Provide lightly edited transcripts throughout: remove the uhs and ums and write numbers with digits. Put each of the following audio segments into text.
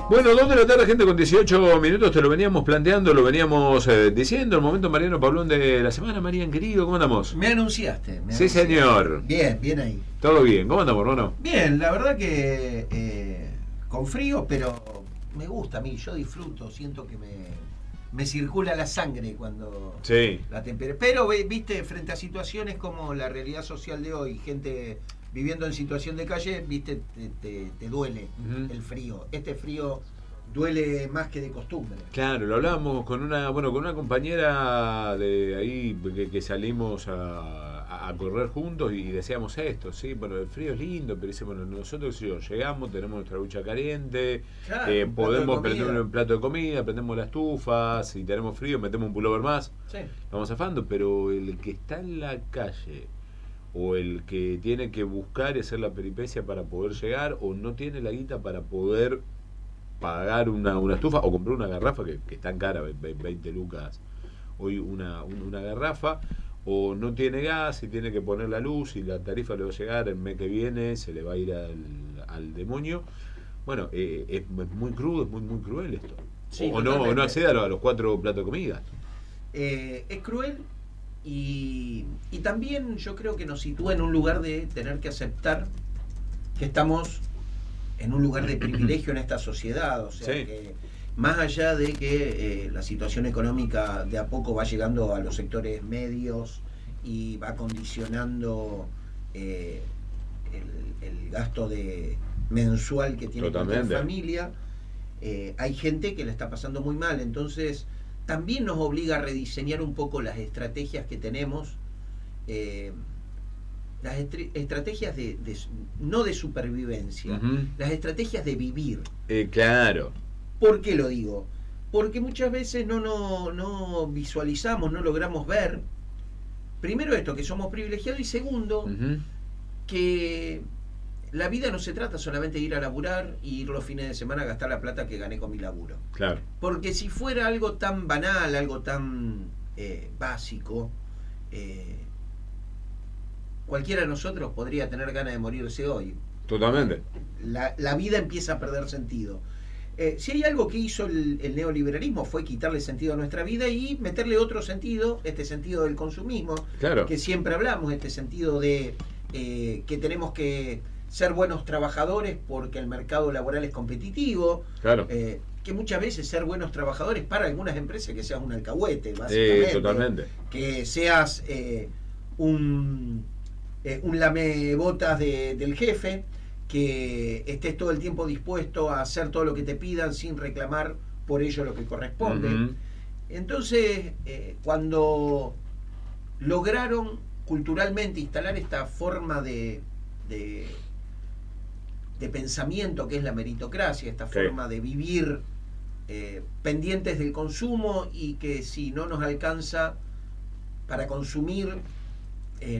Bueno, 2 de la tarde, gente, con 18 minutos. Te lo veníamos planteando, lo veníamos diciendo. El momento Mariano Pablón de la semana. Marian, querido, ¿cómo andamos? Me anunciaste. Sí, anunciaste. señor. Bien ahí. Todo bien. ¿Cómo andamos, hermano? Bien, la verdad que con frío, pero me gusta a mí. Yo disfruto, siento que me circula la sangre cuando Sí. la temperatura. Pero, viste, frente a situaciones como la realidad social de hoy, gente viviendo en situación de calle, viste, te duele el frío. Este frío duele más que de costumbre. Claro, lo hablábamos con una compañera de ahí que salimos a correr juntos y decíamos esto, sí, bueno, el frío es lindo, pero dice, bueno, nosotros llegamos, tenemos nuestra ducha caliente, Claro, podemos prender un plato de comida, prendemos la estufa, si tenemos frío metemos un pullover más, Sí. vamos zafando, pero el que está en la calle o el que tiene que buscar y hacer la peripecia para poder llegar o no tiene la guita para poder pagar una estufa o comprar una garrafa que es tan cara, 20 lucas hoy una garrafa, o no tiene gas y tiene que poner la luz y la tarifa le va a llegar el mes que viene, se le va a ir al demonio. Bueno, es muy crudo, es muy cruel esto. Sí, o no accede a los 4 platos de comida. Es cruel y también yo creo que nos sitúa en un lugar de tener que aceptar que estamos en un lugar de privilegio en esta sociedad, o sea, Sí. que más allá de que la situación económica de a poco va llegando a los sectores medios y va condicionando el gasto mensual que tiene cualquier Totalmente. familia, hay gente que la está pasando muy mal, entonces también nos obliga a rediseñar un poco las estrategias que tenemos, las estrategias no de supervivencia, las estrategias de vivir. Claro. ¿Por qué lo digo? Porque muchas veces no visualizamos, no logramos ver, primero esto, que somos privilegiados, y segundo, que la vida no se trata solamente de ir a laburar y ir los fines de semana a gastar la plata que gané con mi laburo. Claro. Porque si fuera algo tan banal, algo tan básico, cualquiera de nosotros podría tener ganas de morirse hoy. Totalmente. La vida empieza a perder sentido. Si hay algo que hizo el neoliberalismo fue quitarle sentido a nuestra vida y meterle otro sentido, este sentido del consumismo, Claro. que siempre hablamos, este sentido de que tenemos que ser buenos trabajadores porque el mercado laboral es competitivo. Claro. Que muchas veces ser buenos trabajadores para algunas empresas que seas un alcahuete, básicamente. Totalmente. Que seas un lamebotas del jefe, que estés todo el tiempo dispuesto a hacer todo lo que te pidan sin reclamar por ello lo que corresponde. Entonces, cuando lograron culturalmente instalar esta forma de pensamiento que es la meritocracia, esta forma de vivir pendientes del consumo, y que si no nos alcanza para consumir,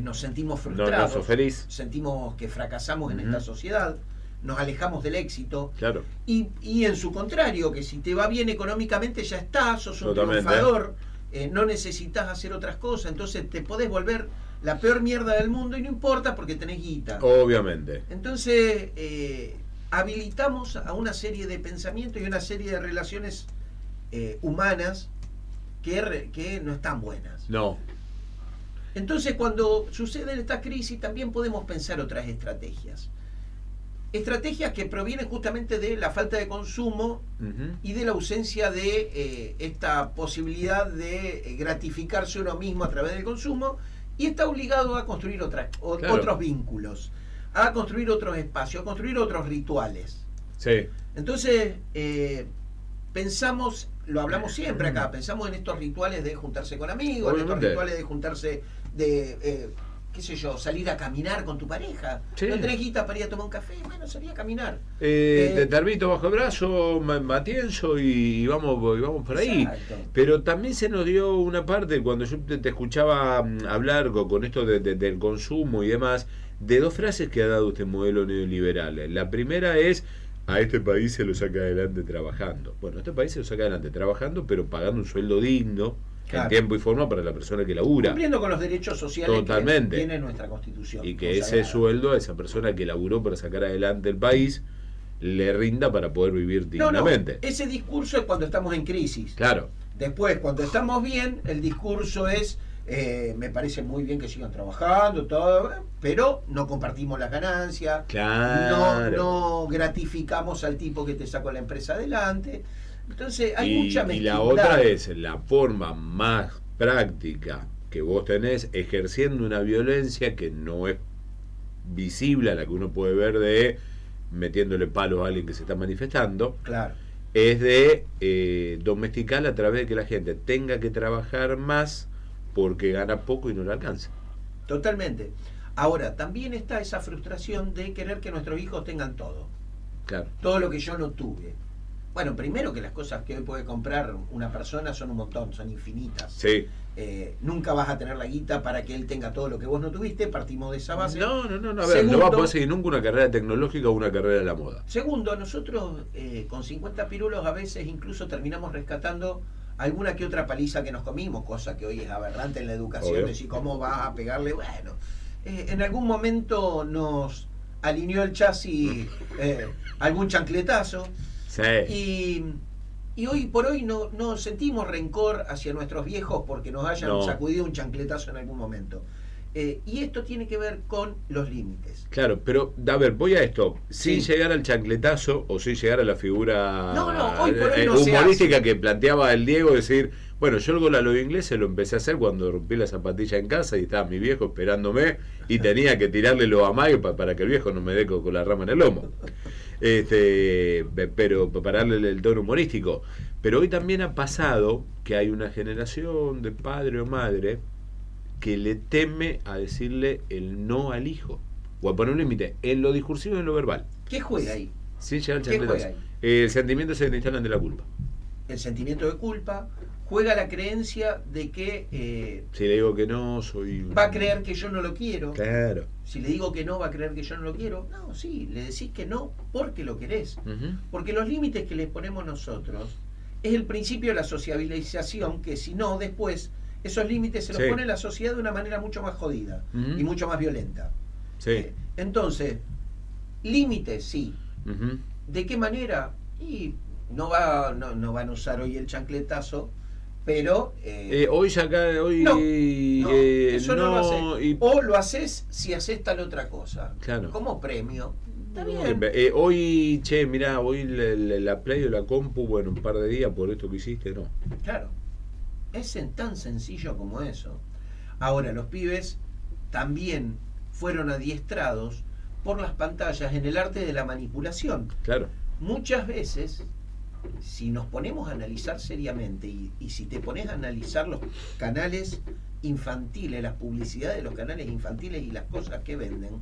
nos sentimos frustrados, no sos feliz. sentimos que fracasamos en esta sociedad, nos alejamos del éxito. Claro. Y en su contrario, que si te va bien económicamente ya estás, sos un Totalmente. triunfador, no necesitas hacer otras cosas, entonces te podés volver la peor mierda del mundo y no importa porque tenés guita. Obviamente. Entonces habilitamos a una serie de pensamientos y una serie de relaciones humanas que no están buenas. No. Entonces, cuando suceden estas crisis, también podemos pensar otras estrategias. Estrategias que provienen justamente de la falta de consumo y de la ausencia de esta posibilidad de gratificarse uno mismo a través del consumo, y está obligado a construir otros vínculos, a construir otros espacios, a construir otros rituales. Sí. Entonces, pensamos, lo hablamos siempre acá, pensamos en estos rituales de juntarse con amigos, en estos rituales de juntarse, de, qué sé yo, salir a caminar con tu pareja. Sí. No tenés guita para ir a tomar un café, bueno, salí a caminar. De tarbito bajo el brazo, matienzo y vamos por ahí. Exacto. Pero también se nos dio una parte, cuando yo te escuchaba hablar con esto del consumo y demás, de 2 frases que ha dado este modelo neoliberal. La primera es: a este país se lo saca adelante trabajando. Bueno, a este país se lo saca adelante trabajando, pero pagando un sueldo digno, Claro. en tiempo y forma para la persona que labura. Cumpliendo con los derechos sociales Totalmente. que tiene nuestra Constitución. Y que ese consagrada. sueldo a esa persona que laburó para sacar adelante el país le rinda para poder vivir No, dignamente. Ese discurso es cuando estamos en crisis. Claro. Después, cuando estamos bien, el discurso es, me parece muy bien que sigan trabajando, todo, pero no compartimos las ganancias, Claro. no gratificamos al tipo que te sacó la empresa adelante. Entonces hay mucha Y mezquindad. la otra es la forma más práctica que vos tenés ejerciendo una violencia que no es visible a la que uno puede ver de metiéndole palos a alguien que se está manifestando. Claro. Es de domesticar a través de que la gente tenga que trabajar más porque gana poco y no le alcanza. Totalmente. Ahora, también está esa frustración de querer que nuestros hijos tengan todo. Claro. Todo lo que yo no tuve. Bueno, primero que las cosas que hoy puede comprar una persona son un montón, son infinitas. Sí. Nunca vas a tener la guita para que él tenga todo lo que vos no tuviste, partimos de esa base. No. A ver, Segundo, no va a poder seguir nunca una carrera tecnológica o una carrera de la moda. Segundo, nosotros con 50 pirulos a veces incluso terminamos rescatando alguna que otra paliza que nos comimos, cosa que hoy es aberrante en la educación, Obvio. decir cómo vas a pegarle. Bueno, en algún momento nos alineó el chasis algún chancletazo. Sí. Y hoy por hoy no sentimos rencor hacia nuestros viejos porque nos hayan sacudido un chancletazo en algún momento. Y esto tiene que ver con los límites. Claro, pero a ver, voy a esto. Sin llegar al chancletazo o sin llegar a la figura hoy por hoy no humorística que planteaba el Diego, decir, bueno, yo el gol a lo inglés lo empecé a hacer cuando rompí la zapatilla en casa y estaba mi viejo esperándome y tenía que tirarle los amagos para que el viejo no me dé con la rama en el lomo. Pero para darle el tono humorístico. Pero hoy también ha pasado que hay una generación de padre o madre que le teme a decirle el no al hijo o a poner un límite en lo discursivo y en lo verbal. ¿Qué juega ahí? Sin llegar al ¿Qué chancletazo. juega ahí? El sentimiento se instalan de la culpa. El sentimiento de culpa, juega la creencia de que Si le digo que no, soy... va a creer que yo no lo quiero. Claro. Si le digo que no, va a creer que yo no lo quiero. No, sí, le decís que no porque lo querés. Uh-huh. Porque los límites que le ponemos nosotros es el principio de la sociabilización, que si no, después esos límites se los pone la sociedad de una manera mucho más jodida y mucho más violenta. Sí. Entonces, límites, sí. Uh-huh. ¿De qué manera? Y no van a usar hoy el chancletazo, pero hoy eso no lo haces. O lo haces si haces tal otra cosa. Claro. Como premio. Está bien. Hoy, mirá, hoy la Play o la compu, bueno, un par de días por esto que hiciste, no. Claro. Es tan sencillo como eso. Ahora, los pibes también fueron adiestrados por las pantallas en el arte de la manipulación. Claro. Muchas veces, si nos ponemos a analizar seriamente y si te pones a analizar los canales infantiles, las publicidades de los canales infantiles y las cosas que venden,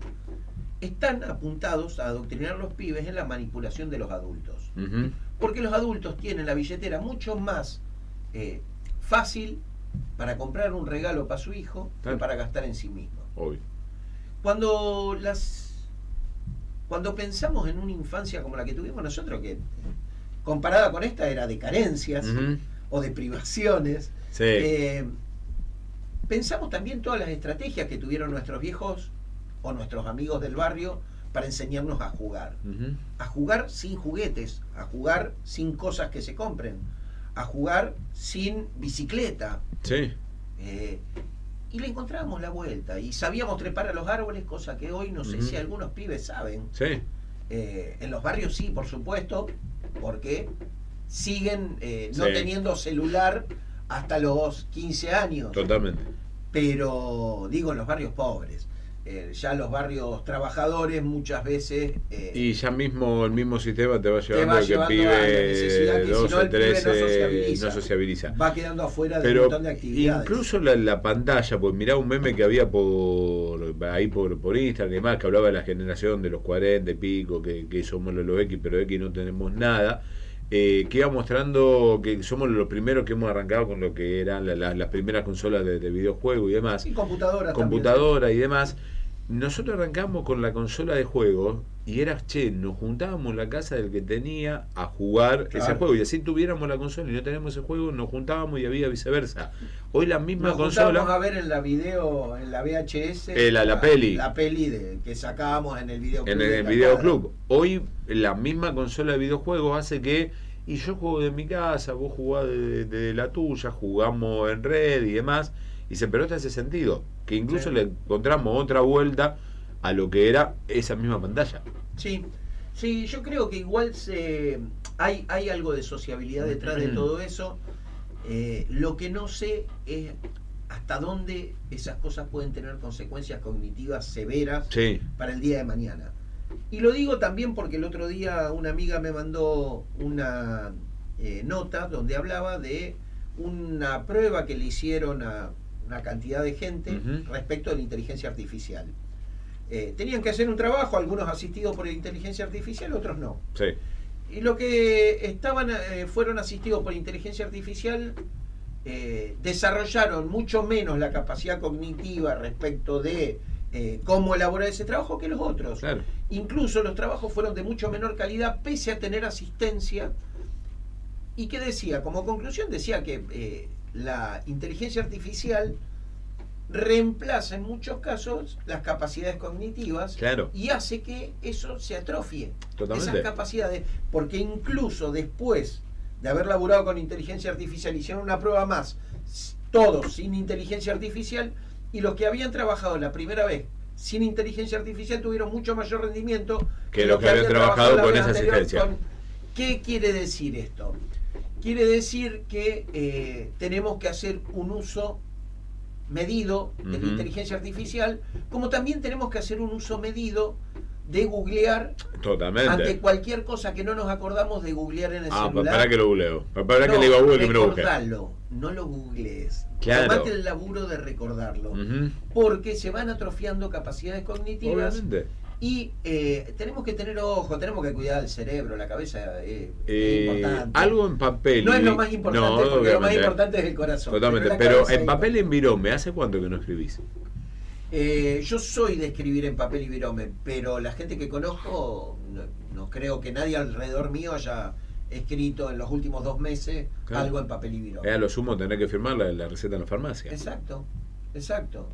están apuntados a adoctrinar a los pibes en la manipulación de los adultos. Uh-huh. Porque los adultos tienen la billetera mucho más fácil para comprar un regalo para su hijo que para gastar en sí mismo. Obvio. Cuando pensamos en una infancia como la que tuvimos nosotros, que comparada con esta era de carencias Uh-huh. o de privaciones, Sí. pensamos también todas las estrategias que tuvieron nuestros viejos o nuestros amigos del barrio para enseñarnos a jugar. Uh-huh. A jugar sin juguetes, a jugar sin cosas que se compren, a jugar sin bicicleta. Sí. Y le encontrábamos la vuelta y sabíamos trepar a los árboles, cosa que hoy no sé si algunos pibes saben. Sí. En los barrios sí, por supuesto, porque siguen no teniendo celular hasta los 15 años. Totalmente. Pero digo en los barrios pobres. Ya los barrios trabajadores muchas veces y ya mismo el mismo sistema te va llevando a que el la necesidad pibe que si no el pibe 12, 13 no sociabiliza. Va quedando afuera de Pero un montón de actividades. incluso la pantalla, pues mirá un meme que había por Instagram y demás, que hablaba de la generación de los 40 y pico, que somos los X, pero X no tenemos nada. Que iba mostrando que somos los primeros que hemos arrancado con lo que eran las primeras consolas de videojuegos y demás. Y computadoras y demás. nosotros arrancamos con la consola de juegos y era, nos juntábamos en la casa del que tenía a jugar ese juego, y así tuviéramos la consola y no teníamos ese juego, nos juntábamos y había viceversa. Hoy la misma consola. Nos juntábamos a ver en la video, en la VHS, la peli. La peli que sacábamos en el videoclub. En el videoclub. Hoy la misma consola de videojuegos hace que, y yo juego de mi casa, vos jugás de la tuya, jugamos en red y demás, y se perdió ese sentido, que incluso le encontramos otra vuelta a lo que era esa misma pantalla. Sí, sí, yo creo que igual hay algo de sociabilidad detrás de todo eso. Lo que no sé es hasta dónde esas cosas pueden tener consecuencias cognitivas severas para el día de mañana. Y lo digo también porque el otro día una amiga me mandó una nota donde hablaba de una prueba que le hicieron a una cantidad de gente respecto de la inteligencia artificial. Tenían que hacer un trabajo, algunos asistidos por la inteligencia artificial, otros no. Sí. Y los que fueron asistidos por inteligencia artificial desarrollaron mucho menos la capacidad cognitiva respecto de cómo elaborar ese trabajo que los otros. Claro. Incluso los trabajos fueron de mucho menor calidad pese a tener asistencia. ¿Y qué decía? Como conclusión decía que la inteligencia artificial reemplaza en muchos casos las capacidades cognitivas y hace que eso se atrofie. Totalmente. Esas capacidades, porque incluso después de haber laburado con inteligencia artificial hicieron una prueba más, todos sin inteligencia artificial, y los que habían trabajado la primera vez sin inteligencia artificial tuvieron mucho mayor rendimiento que los que habían trabajado con esa asistencia. ¿Qué quiere decir esto? Quiere decir que tenemos que hacer un uso medido de la inteligencia artificial, como también tenemos que hacer un uso medido de googlear. Totalmente. Ante cualquier cosa que no nos acordamos de googlear en el celular. ¿Para qué lo googleo? ¿Para qué le digo a Google que me lo busque? Recordalo, no lo googlees. Claro. Tomate el laburo de recordarlo. Porque se van atrofiando capacidades cognitivas. Obviamente. Y tenemos que tener ojo, tenemos que cuidar el cerebro, la cabeza es importante. Algo en papel. No es lo más importante, porque lo más importante es el corazón. Totalmente, pero en papel y en virome, ¿hace cuánto que no escribís? Yo soy de escribir en papel y virome, pero la gente que conozco, no creo que nadie alrededor mío haya escrito en los últimos 2 meses algo en papel y virome. A lo sumo tener que firmar la receta en la farmacia. Exacto.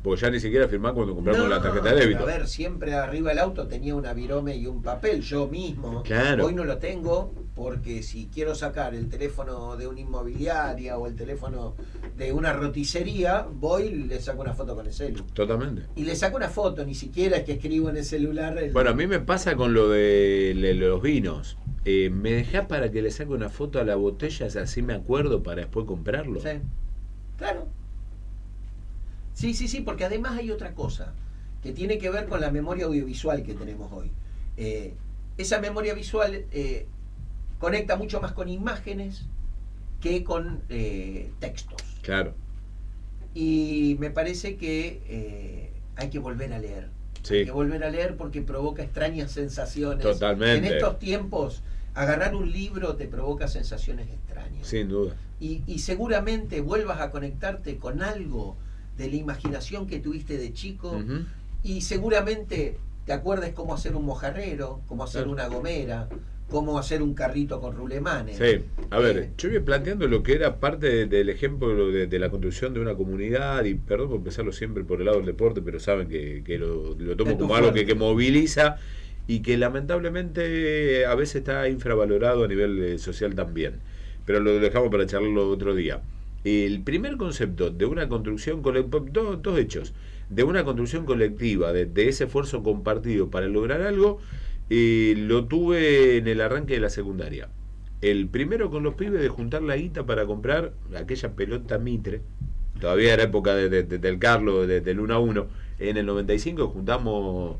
Porque ya ni siquiera firmar cuando compramos la tarjeta de débito. A ver, siempre arriba del auto tenía una virome y un papel, yo mismo. Claro. Hoy no lo tengo porque si quiero sacar el teléfono de una inmobiliaria o el teléfono de una roticería, voy y le saco una foto con el celu. Totalmente. Y le saco una foto, ni siquiera es que escribo en el celular. Bueno, a mí me pasa con lo de los vinos. ¿Me dejás para que le saque una foto a la botella, así me acuerdo para después comprarlo? Sí, claro. Sí, porque además hay otra cosa que tiene que ver con la memoria audiovisual que tenemos hoy. Esa memoria visual conecta mucho más con imágenes que con textos. Claro. Y me parece que hay que volver a leer. Sí. Hay que volver a leer porque provoca extrañas sensaciones. Totalmente. En estos tiempos, agarrar un libro te provoca sensaciones extrañas. Sin duda. Y seguramente vuelvas a conectarte con algo de la imaginación que tuviste de chico, y seguramente te acuerdes cómo hacer un mojarrero, cómo hacer una gomera, cómo hacer un carrito con rulemanes. Sí, a ver, yo voy planteando lo que era parte del ejemplo de la construcción de una comunidad, y perdón por empezarlo siempre por el lado del deporte, pero saben que lo tomo como algo que moviliza y que lamentablemente a veces está infravalorado a nivel social también, pero lo dejamos para charlarlo otro día. El primer concepto de una construcción colectiva, dos hechos, de una construcción colectiva, de ese esfuerzo compartido para lograr algo, lo tuve en el arranque de la secundaria. El primero con los pibes de juntar la guita para comprar aquella pelota Mitre, todavía era época del Carlos, del 1 a 1, en el 95 juntamos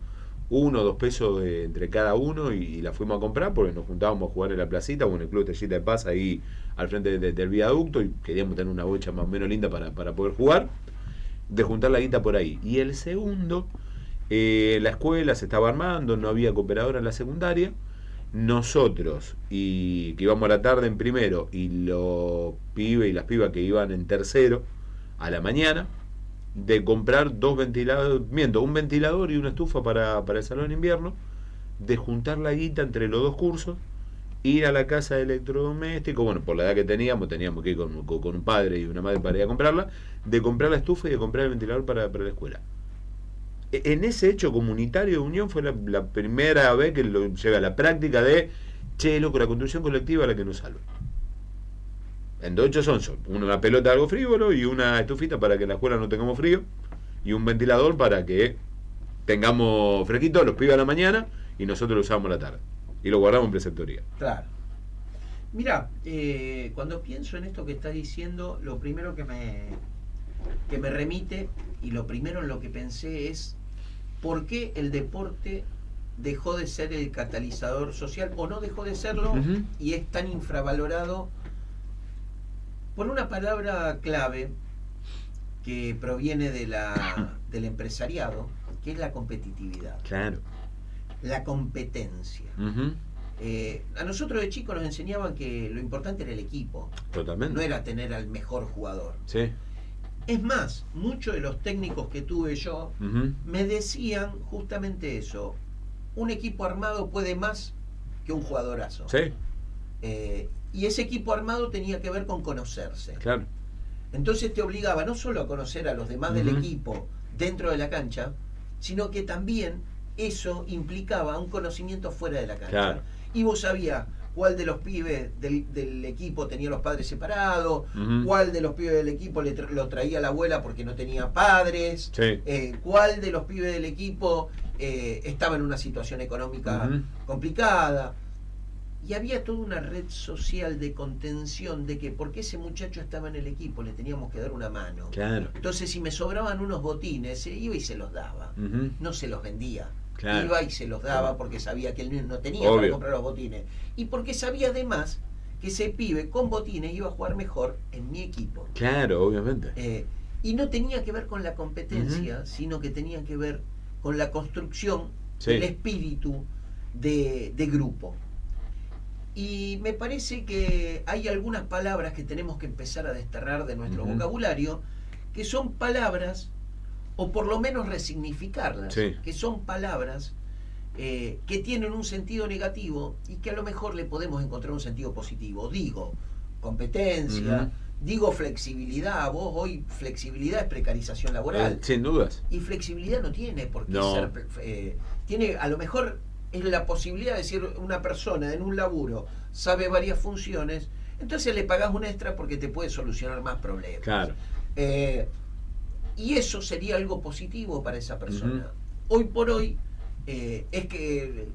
1 o 2 pesos entre cada uno y la fuimos a comprar porque nos juntábamos a jugar en la placita o en el Club Estrellita de Paz ahí al frente del viaducto, y queríamos tener una bocha más o menos linda para poder jugar, de juntar la guita por ahí. Y el segundo, la escuela se estaba armando, no había cooperadora en la secundaria, nosotros, y que íbamos a la tarde en primero, y los pibes y las pibas que iban en tercero a la mañana, de comprar dos ventiladores, un ventilador y una estufa para el salón de invierno, de juntar la guita entre los dos cursos, ir a la casa de electrodoméstico, bueno, por la edad que teníamos que ir con un padre y una madre para ir a comprarla, de comprar la estufa y de comprar el ventilador para la escuela. En ese hecho comunitario de unión fue la primera vez que lo llega a la práctica de, che, loco, la construcción colectiva es la que nos salva. En 2 hechos son una pelota de algo frívolo y una estufita para que en la escuela no tengamos frío, y un ventilador para que tengamos fresquito los pibes a la mañana y nosotros lo usamos a la tarde. Y lo guardamos en preceptoría. Claro. Mira, cuando pienso en esto que estás diciendo, lo primero que me remite y lo primero en lo que pensé es por qué el deporte dejó de ser el catalizador social o no dejó de serlo y es tan infravalorado por una palabra clave que proviene del empresariado, que es la competitividad. Claro. La competencia. A nosotros de chicos nos enseñaban que lo importante era el equipo. Totalmente. No era tener al mejor jugador. Sí. Es más, muchos de los técnicos que tuve yo me decían justamente eso. Un equipo armado puede más que un jugadorazo. Sí. Y ese equipo armado tenía que ver con conocerse. Claro. Entonces te obligaba no solo a conocer a los demás del equipo dentro de la cancha, sino que también eso implicaba un conocimiento fuera de la cancha. Claro. Y vos sabías cuál de los pibes del equipo tenía los padres separados, cuál de los pibes del equipo lo traía la abuela porque no tenía padres, cuál de los pibes del equipo estaba en una situación económica complicada. Y había toda una red social de contención de que porque ese muchacho estaba en el equipo le teníamos que dar una mano. Claro. Entonces si me sobraban unos botines, iba y se los daba. No se los vendía. Claro. Iba y se los daba porque sabía que él no tenía para comprar los botines. Y porque sabía además que ese pibe con botines iba a jugar mejor en mi equipo. Claro, obviamente. Y no tenía que ver con la competencia, sino que tenía que ver con la construcción del espíritu de grupo. Y me parece que hay algunas palabras que tenemos que empezar a desterrar de nuestro vocabulario, que son palabras, o por lo menos resignificarlas, que son palabras que tienen un sentido negativo y que a lo mejor le podemos encontrar un sentido positivo. Digo, competencia, digo flexibilidad. Vos hoy, flexibilidad es precarización laboral. Sin dudas. Y flexibilidad no tiene por qué ser... tiene, a lo mejor... es la posibilidad de decir, una persona en un laburo sabe varias funciones, entonces le pagás un extra porque te puede solucionar más problemas. Claro. Y eso sería algo positivo para esa persona. Hoy por hoy es que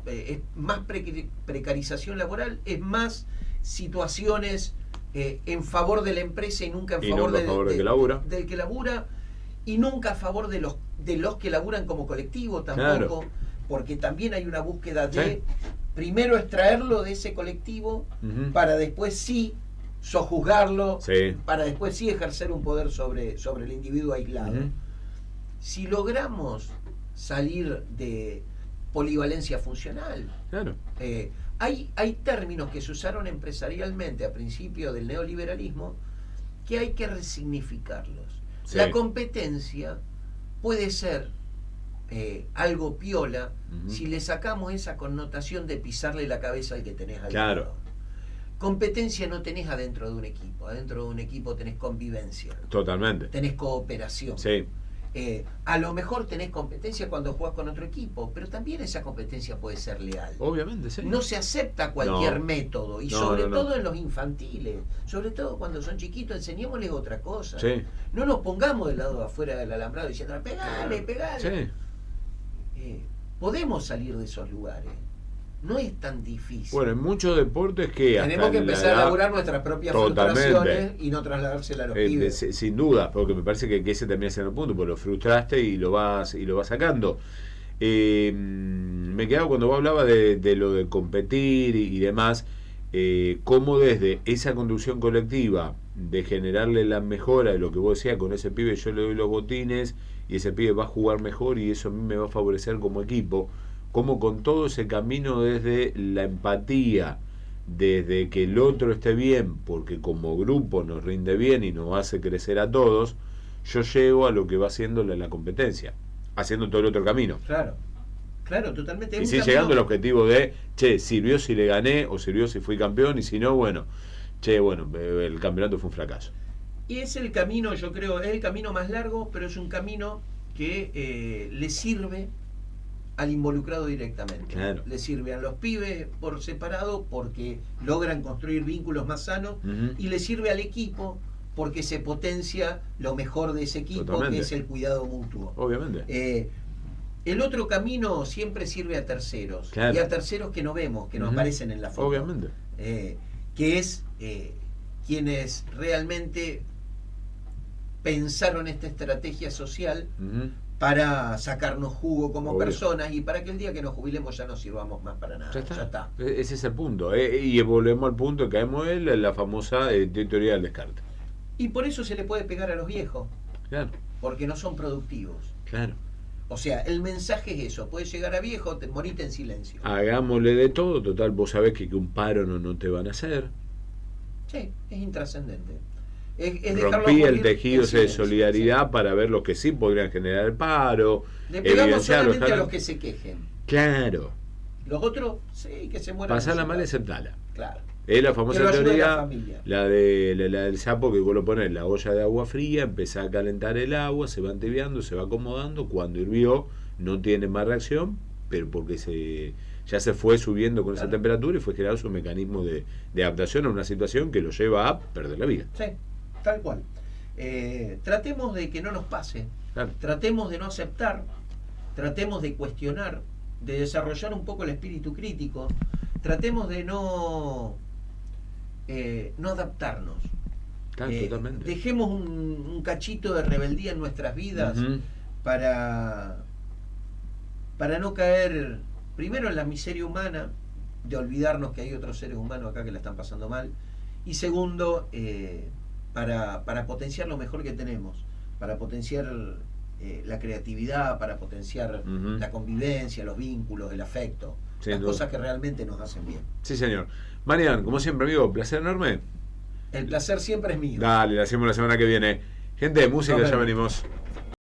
es más precarización laboral, es más situaciones en favor de la empresa y nunca en favor, del que labura, y nunca a favor de los que laburan como colectivo tampoco. Claro. Porque también hay una búsqueda de primero extraerlo de ese colectivo para después sí sojuzgarlo, para después sí ejercer un poder sobre el individuo aislado. Si logramos salir de polivalencia funcional, hay términos que se usaron empresarialmente a principio del neoliberalismo que hay que resignificarlos. La competencia puede ser algo piola si le sacamos esa connotación de pisarle la cabeza al que tenés al lado. Competencia no tenés adentro de un equipo. Adentro de un equipo tenés convivencia. Totalmente. Tenés cooperación. A lo mejor tenés competencia cuando jugás con otro equipo, pero también esa competencia puede ser leal. Obviamente, No se acepta cualquier método, y sobre todo en los infantiles, sobre todo cuando son chiquitos, enseñémosles otra cosa. No nos pongamos del lado de afuera del alambrado diciendo, pegale. Podemos salir de esos lugares. No es tan difícil. Bueno, en muchos deportes que tenemos que empezar a elaborar nuestras propias frustraciones y no trasladárselas a los pibes. Sin duda, porque me parece que ese también es el punto, porque lo frustraste y lo vas sacando. Me quedaba cuando vos hablabas de lo de competir y demás, cómo desde esa conducción colectiva de generarle la mejora de lo que vos decías, con ese pibe yo le doy los botines y ese pibe va a jugar mejor y eso a mí me va a favorecer como equipo, como con todo ese camino desde la empatía, desde que el otro esté bien, porque como grupo nos rinde bien y nos hace crecer a todos, yo llego a lo que va haciendo la competencia, haciendo todo el otro camino. Claro, totalmente. Y sí, llegando al objetivo de, sirvió si le gané, o sirvió si fui campeón, y si no, bueno, el campeonato fue un fracaso. Y es el camino, yo creo, es el camino más largo, pero es un camino que le sirve al involucrado directamente. Claro. Le sirve a los pibes por separado porque logran construir vínculos más sanos, y le sirve al equipo porque se potencia lo mejor de ese equipo. Totalmente. Que es el cuidado mutuo. Obviamente. El otro camino siempre sirve a terceros. Claro. Y a terceros que no vemos, que no aparecen en la foto. Obviamente. Que es quienes realmente pensaron esta estrategia social para sacarnos jugo como personas, y para que el día que nos jubilemos ya no sirvamos más para nada. Ya está. Ese es el punto. Y volvemos al punto que caemos en la famosa teoría del descarte. Y por eso se le puede pegar a los viejos. Claro. Porque no son productivos. Claro. O sea, el mensaje es eso: puedes llegar a viejo, morite en silencio. Hagámosle de todo, total, vos sabés que un paro no te van a hacer. Sí, es intrascendente. Rompí el tejido de solidaridad para ver los que sí podrían generar el paro. Le pegamos solamente a los que se quejen. Claro. Los otros, sí, que se mueran. Pasala mal y aceptala. Claro. Es la famosa teoría, la del sapo, que vos lo pones en la olla de agua fría, empezás a calentar el agua, se va entibiando, se va acomodando, cuando hirvió no tiene más reacción, pero porque ya se fue subiendo con esa temperatura y fue generado su mecanismo de adaptación a una situación que lo lleva a perder la vida. Sí, tal cual. Tratemos de que no nos pase, tratemos de no aceptar, tratemos de cuestionar, de desarrollar un poco el espíritu crítico, tratemos de no adaptarnos. Totalmente. Dejemos un cachito de rebeldía en nuestras vidas para no caer primero en la miseria humana, de olvidarnos que hay otros seres humanos acá que la están pasando mal, y segundo, para potenciar lo mejor que tenemos, para potenciar la creatividad, para potenciar la convivencia, los vínculos, el afecto, las cosas que realmente nos hacen bien. Sí, señor. Marian, como siempre, amigo, placer enorme. El placer siempre es mío. Dale, lo hacemos la semana que viene. Gente de música, ya venimos.